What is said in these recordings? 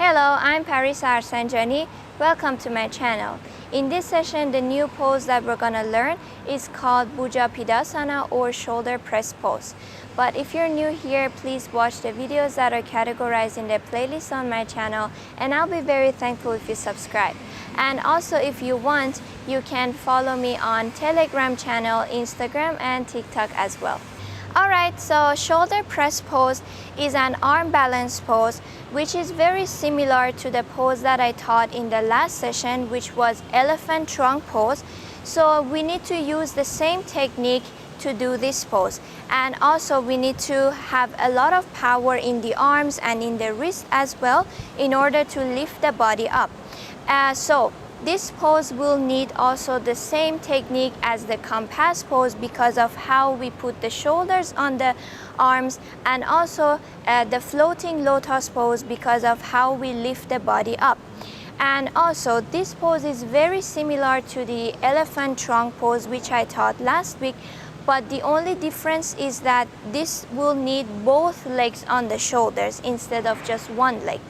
Hello, I'm Parisa Arsanjani. Welcome to my channel. In this session, the new pose that we're gonna learn is called Bhujapidasana or shoulder press pose. But if you're new here, please watch the videos that are categorized in the playlist on my channel, and I'll be very thankful if you subscribe. And also, if you want, you can follow me on Telegram channel, Instagram, and TikTok as well. Alright, so shoulder press pose is an arm balance pose which is very similar to the pose that I taught in the last session, which was elephant trunk pose. So we need to use the same technique to do this pose, and also we need to have a lot of power in the arms and in the wrist as well in order to lift the body up. So this pose will need also the same technique as the compass pose because of how we put the shoulders on the arms, and also the floating lotus pose because of how we lift the body up. And also this pose is very similar to the elephant trunk pose which I taught last week, but the only difference is that this will need both legs on the shoulders instead of just one leg.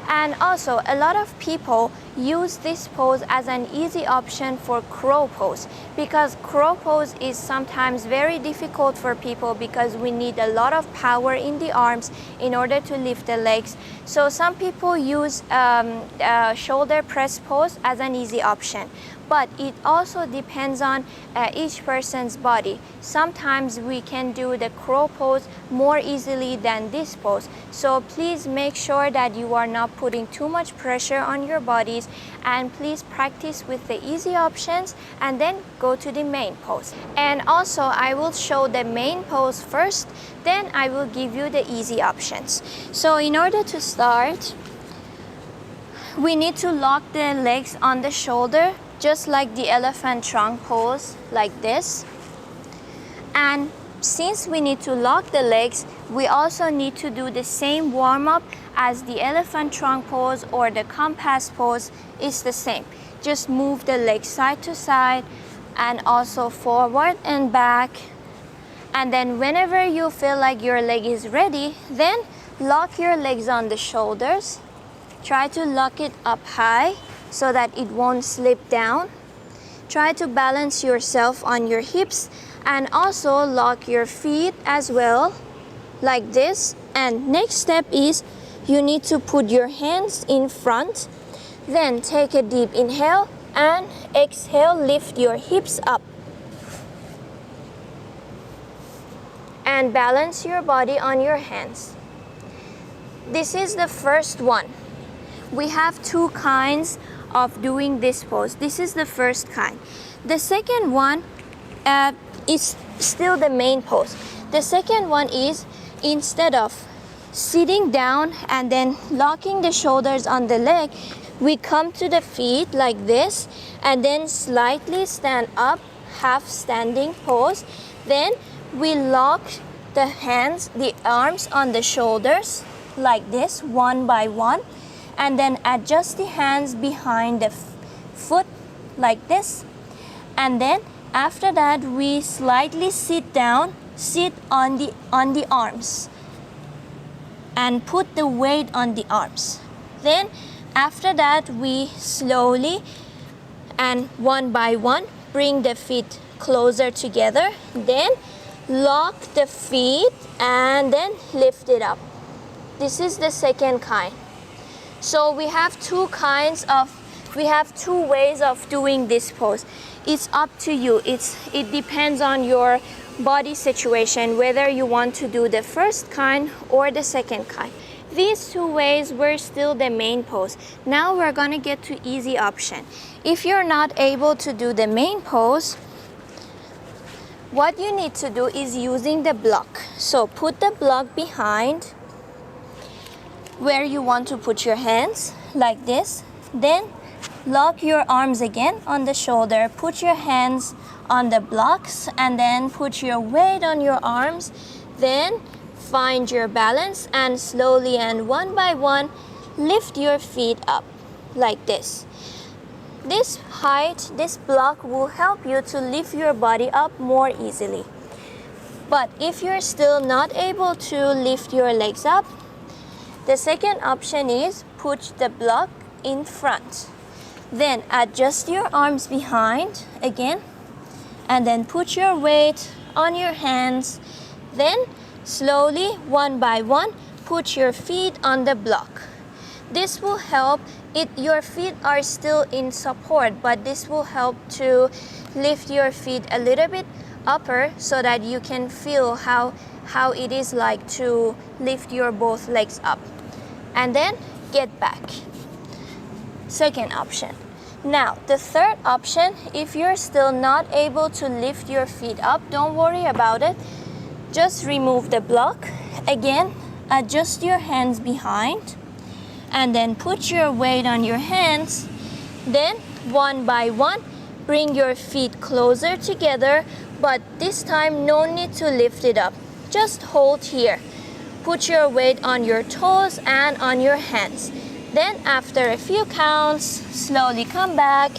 And also, a lot of people use this pose as an easy option for crow pose, because crow pose is sometimes very difficult for people because we need a lot of power in the arms in order to lift the legs. So some people use shoulder press pose as an easy option. But it also depends on each person's body. Sometimes we can do the crow pose more easily than this pose. So please make sure that you are not putting too much pressure on your bodies, and please practice with the easy options and then go to the main pose. And also I will show the main pose first, then I will give you the easy options. So in order to start, we need to lock the legs on the shoulder, just like the elephant trunk pose, like this. And since we need to lock the legs, we also need to do the same warm-up as the elephant trunk pose or the compass pose. Is the same. Just move the legs side to side and also forward and back. And then whenever you feel like your leg is ready, then lock your legs on the shoulders. Try to lock it up high so that it won't slip down. Try to balance yourself on your hips, and also lock your feet as well, like this. And next step is you need to put your hands in front, then take a deep inhale and exhale, lift your hips up. And balance your body on your hands. This is the first one. We have two kinds of doing this pose. This is the first kind. The second one is still the main pose. The second one is, instead of sitting down and then locking the shoulders on the leg, we come to the feet like this and then slightly stand up, half standing pose. Then we lock the hands, the arms on the shoulders like this, one by one, and then adjust the hands behind the foot like this. And then after that we slightly sit down, sit on the arms and put the weight on the arms. Then after that we slowly and one by one bring the feet closer together, then lock the feet and then lift it up. This is the second kind. So we have two ways of doing this pose. It's up to you. It depends on your body situation whether you want to do the first kind or the second kind. These two ways were still the main pose. Now we're gonna get to easy option. If you're not able to do the main pose, what you need to do is using the block. So put the block behind where you want to put your hands, like this. Then lock your arms again on the shoulder, put your hands on the blocks, and then put your weight on your arms. Then find your balance and slowly and one by one lift your feet up like this. This height, this block will help you to lift your body up more easily. But if you're still not able to lift your legs up, The second option is put the block in front. Then adjust your arms behind again, and then put your weight on your hands. Then slowly, one by one, put your feet on the block. This will help your feet are still in support, but this will help to lift your feet a little bit upper so that you can feel how it is like to lift your both legs up. And then get back. Second option. Now, the third option, if you're still not able to lift your feet up, don't worry about it. Just remove the block. Again, adjust your hands behind, and then put your weight on your hands. Then, one by one, bring your feet closer together, but this time no need to lift it up. Just hold here. Put your weight on your toes and on your hands. Then after a few counts, slowly come back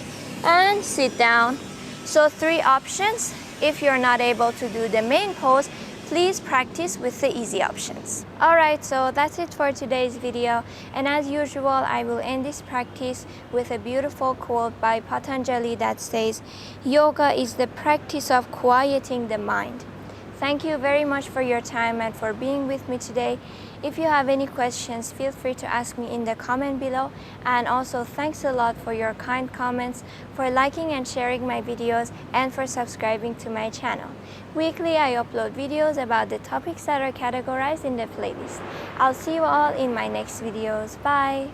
and sit down. So 3 options. If you're not able to do the main pose, please practice with the easy options. Alright, so that's it for today's video. And as usual, I will end this practice with a beautiful quote by Patanjali that says, "Yoga is the practice of quieting the mind." Thank you very much for your time and for being with me today. If you have any questions, feel free to ask me in the comment below. And also thanks a lot for your kind comments, for liking and sharing my videos, and for subscribing to my channel. Weekly, I upload videos about the topics that are categorized in the playlist. I'll see you all in my next videos. Bye!